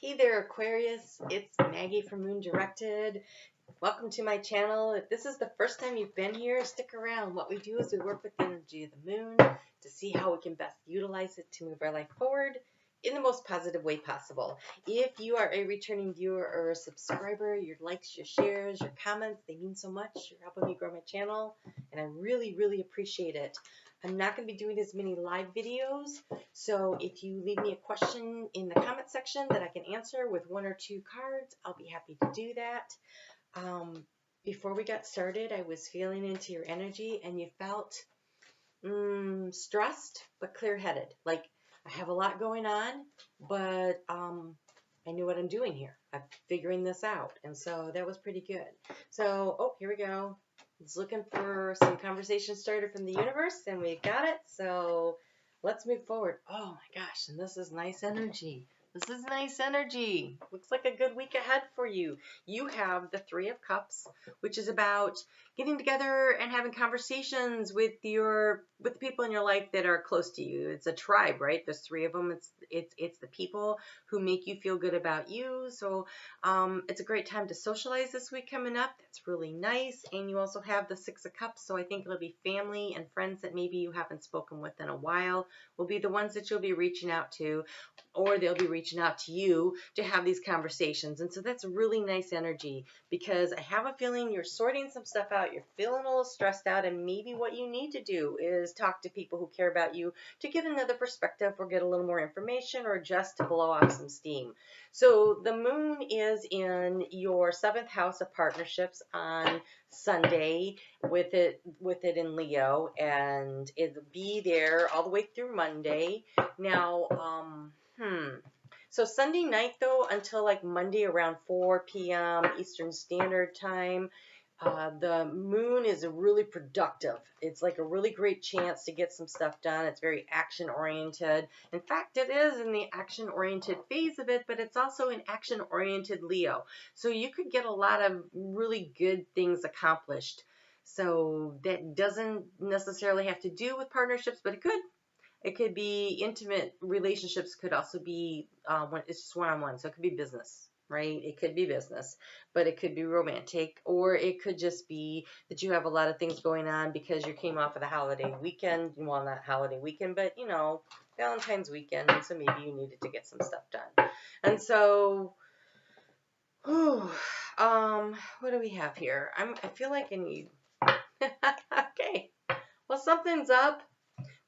Hey there, Aquarius. It's Maggie from Moon Directed. Welcome to my channel. If this is the first time you've been here, stick around. What we do is we work with the energy of the moon to see how we can best utilize it to move our life forward in the most positive way possible. If you are a returning viewer or a subscriber, your likes, your shares, your comments, they mean so much. You're helping me grow my channel, and I really, really appreciate it. I'm not going to be doing as many live videos, so if you leave me a question in the comment section that I can answer with one or two cards, I'll be happy to do that. Before we got started, I was feeling into your energy, and you felt stressed but clear-headed. Like, I have a lot going on, but I knew what I'm doing here. I'm figuring this out, and so that was pretty good. So, oh, here we go. I was looking for some conversation starter from the universe, and we got it. So let's move forward. Oh my gosh, and this is nice energy. This is nice energy. Looks like a good week ahead for you. You have the Three of Cups, which is about getting together and having conversations with the people in your life that are close to you. It's a tribe, right? There's three of them. It's the people who make you feel good about you. So it's a great time to socialize this week coming up. That's really nice. And you also have the Six of Cups, so I think it'll be family and friends that maybe you haven't spoken with in a while will be the ones that you'll be reaching out to, or they'll be reaching out to you to have these conversations. And so that's really nice energy, because I have a feeling you're sorting some stuff out, you're feeling a little stressed out, and maybe what you need to do is talk to people who care about you to get another perspective or get a little more information, or just to blow off some steam. So the moon is in your 7th house of partnerships on Sunday with it in Leo, and it'll be there all the way through Monday. Now, so Sunday night, though, until like Monday around 4 p.m. Eastern Standard Time, the moon is really productive. It's like a really great chance to get some stuff done. It's very action-oriented. In fact, it is in the action-oriented phase of it, but it's also an action-oriented Leo. So you could get a lot of really good things accomplished. So that doesn't necessarily have to do with partnerships, but it could. It could be intimate relationships, could also be when it's just one-on-one. So it could be business, right? It could be business, but it could be romantic, or it could just be that you have a lot of things going on because you came off of the holiday weekend. Well, not holiday weekend, but Valentine's weekend. And so maybe you needed to get some stuff done. And so, what do we have here? I feel like I need. Okay. Well, something's up.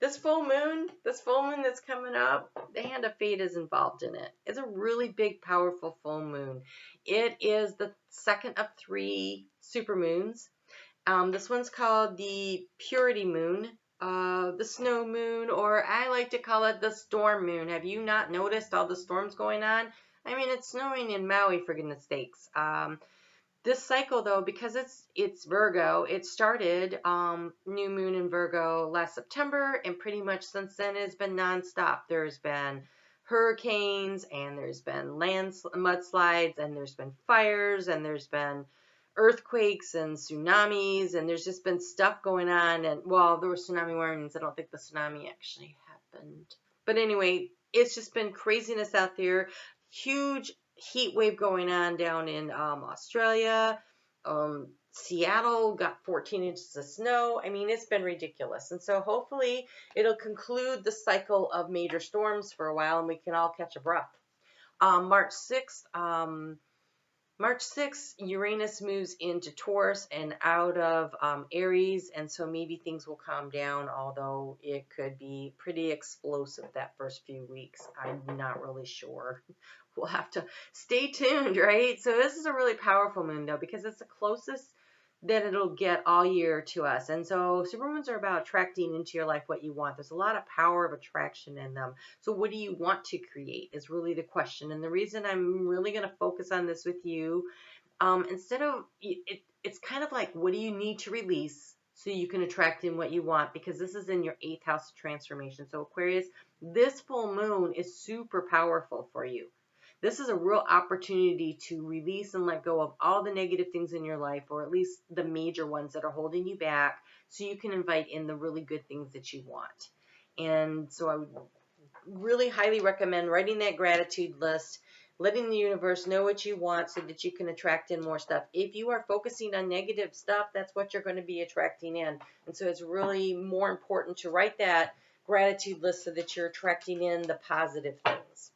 This full moon that's coming up, the hand of fate is involved in it. It's a really big, powerful full moon. It is the second of 3 supermoons. This one's called the purity moon, the snow moon, or I like to call it the storm moon. Have you not noticed all the storms going on? I mean, it's snowing in Maui, for goodness sakes. This cycle, though, because it's Virgo, it started new moon in Virgo last September, and pretty much since then it's been nonstop. There's been hurricanes, and there's been mudslides, and there's been fires, and there's been earthquakes and tsunamis, and there's just been stuff going on. And well, there were tsunami warnings. I don't think the tsunami actually happened, but anyway, it's just been craziness out there. Huge heat wave going on down in Australia. Seattle got 14 inches of snow. I mean, it's been ridiculous. And so hopefully it'll conclude the cycle of major storms for a while, and we can all catch a breath. March 6th, Uranus moves into Taurus and out of Aries, and so maybe things will calm down, although it could be pretty explosive that first few weeks. I'm not really sure. We'll have to stay tuned, right? So this is a really powerful moon, though, because it's the closest that it'll get all year to us. And so supermoons are about attracting into your life what you want. There's a lot of power of attraction in them. So what do you want to create is really the question. And the reason I'm really going to focus on this with you, instead of, it's kind of like, what do you need to release so you can attract in what you want? Because this is in your 8th house of transformation. So Aquarius, this full moon is super powerful for you. This is a real opportunity to release and let go of all the negative things in your life, or at least the major ones that are holding you back, so you can invite in the really good things that you want. And so I would really highly recommend writing that gratitude list. letting the universe know what you want so that you can attract in more stuff. If you are focusing on negative stuff, that's what you're going to be attracting in. And so it's really more important to write that gratitude list so that you're attracting in the positive things.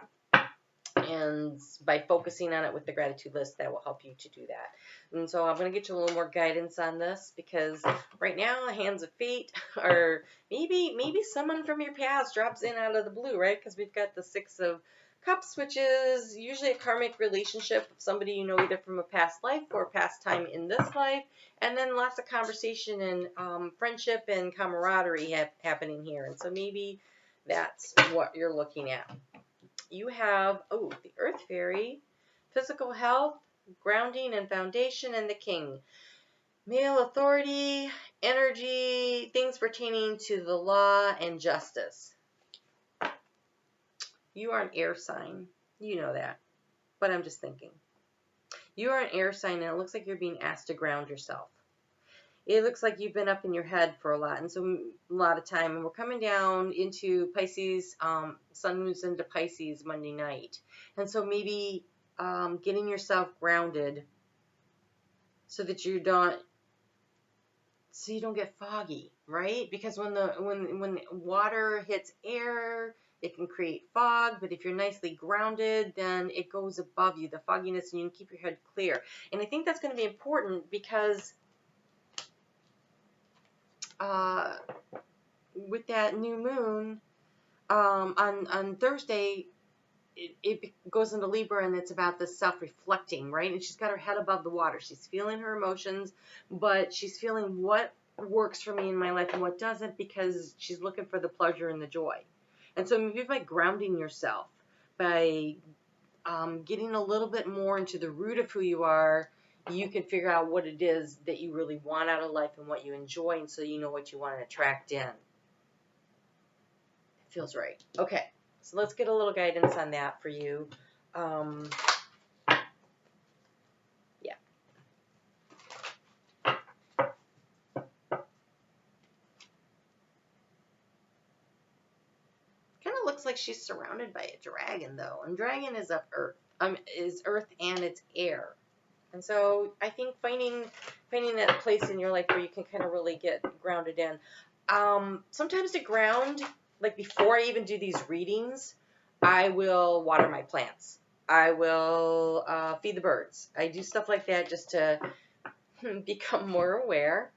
And by focusing on it with the gratitude list, that will help you to do that. And so I'm going to get you a little more guidance on this, because right now, hands of fate, or maybe someone from your past drops in out of the blue, right? Because we've got the Six of Cups, which is usually a karmic relationship with somebody you know either from a past life or a past time in this life. And then lots of conversation and friendship and camaraderie happening here. And so maybe that's what you're looking at. You have, the Earth Fairy, physical health, grounding and foundation, and the King. Male authority, energy, things pertaining to the law and justice. You are an air sign. You know that. But I'm just thinking. You are an air sign, and it looks like you're being asked to ground yourself. It looks like you've been up in your head for a lot, and so a lot of time. And we're coming down into Pisces. Sun moves into Pisces Monday night, and so maybe getting yourself grounded so that you don't get foggy, right? Because when water hits air, it can create fog. But if you're nicely grounded, then it goes above you, the fogginess, and you can keep your head clear. And I think that's going to be important because with that new moon on Thursday, it goes into Libra, and it's about the self-reflecting, right? And she's got her head above the water. She's feeling her emotions, but she's feeling what works for me in my life and what doesn't, because she's looking for the pleasure and the joy. And so maybe by grounding yourself, by getting a little bit more into the root of who you are, you can figure out what it is that you really want out of life and what you enjoy, and so you know what you want to attract in. It feels right. Okay, so let's get a little guidance on that for you. Yeah. Kind of looks like she's surrounded by a dragon, though, and dragon is up Earth. Is Earth and it's air. And so I think finding that place in your life where you can kind of really get grounded in. Sometimes to ground, like before I even do these readings, I will water my plants. I will feed the birds. I do stuff like that just to become more aware.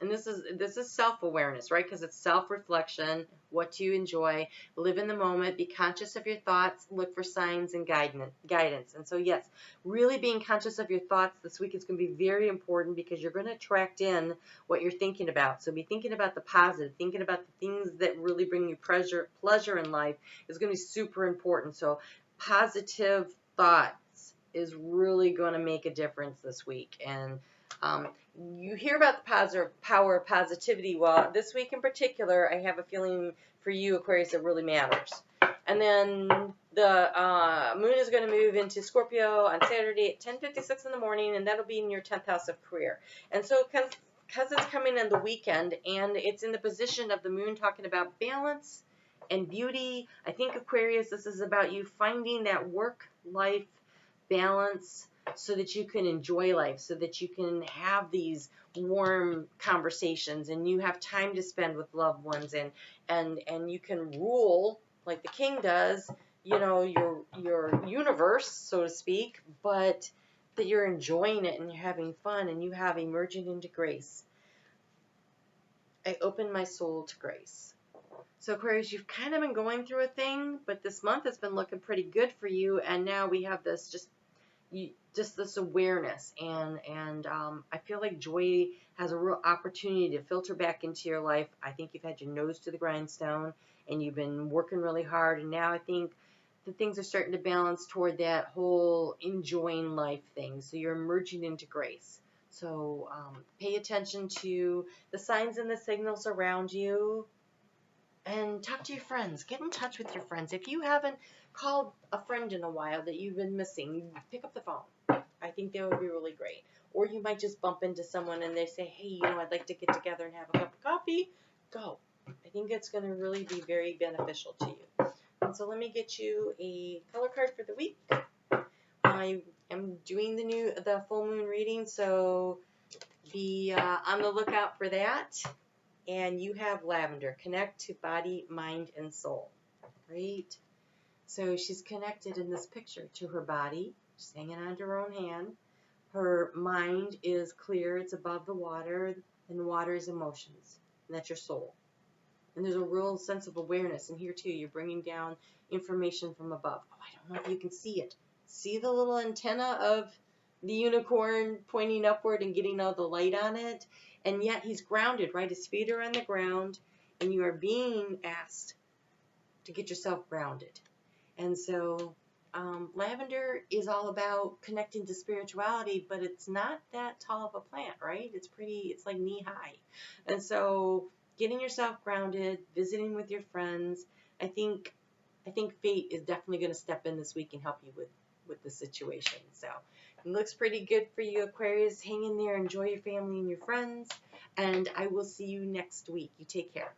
And this is self-awareness, right? Because it's self-reflection, what do you enjoy, live in the moment, be conscious of your thoughts, look for signs and guidance. And so yes, really being conscious of your thoughts this week is going to be very important, because you're going to attract in what you're thinking about. So be thinking about the positive, thinking about the things that really bring you pleasure in life is going to be super important. So positive thoughts is really going to make a difference this week. And you hear about the power of positivity. Well, this week in particular, I have a feeling for you, Aquarius, that really matters. And then the moon is going to move into Scorpio on Saturday at 10:56 in the morning, and that'll be in your 10th house of career. And so because it's coming in the weekend, and it's in the position of the moon talking about balance and beauty, I think, Aquarius, this is about you finding that work-life balance, so that you can enjoy life, so that you can have these warm conversations, and you have time to spend with loved ones, and you can rule like the king does, you know, your universe, so to speak, but that you're enjoying it and you're having fun and you have emerging into grace. I open my soul to grace. So Aquarius, you've kind of been going through a thing, but this month has been looking pretty good for you, and now we have this just this awareness, and I feel like joy has a real opportunity to filter back into your life. I think you've had your nose to the grindstone, and you've been working really hard, and now I think the things are starting to balance toward that whole enjoying life thing. So you're emerging into grace. So pay attention to the signs and the signals around you, and talk to your friends. Get in touch with your friends. If you haven't called a friend in a while that you've been missing, pick up the phone. I think that would be really great. Or you might just bump into someone and they say, hey, you know, I'd like to get together and have a cup of coffee. Go. I think it's going to really be very beneficial to you. And so let me get you a color card for the week. I am doing the full moon reading, so be on the lookout for that. And you have lavender. Connect to body, mind, and soul. Right? So she's connected in this picture to her body. She's hanging onto her own hand. Her mind is clear. It's above the water. And the water is emotions. And that's your soul. And there's a real sense of awareness. And here, too, you're bringing down information from above. Oh, I don't know if you can see it. See the little antenna of the unicorn pointing upward and getting all the light on it? And yet he's grounded, right? His feet are on the ground. And you are being asked to get yourself grounded. And so lavender is all about connecting to spirituality, but it's not that tall of a plant, right? It's like knee high. And so getting yourself grounded, visiting with your friends, I think fate is definitely going to step in this week and help you with the situation. So it looks pretty good for you, Aquarius. Hang in there, enjoy your family and your friends, and I will see you next week. You take care.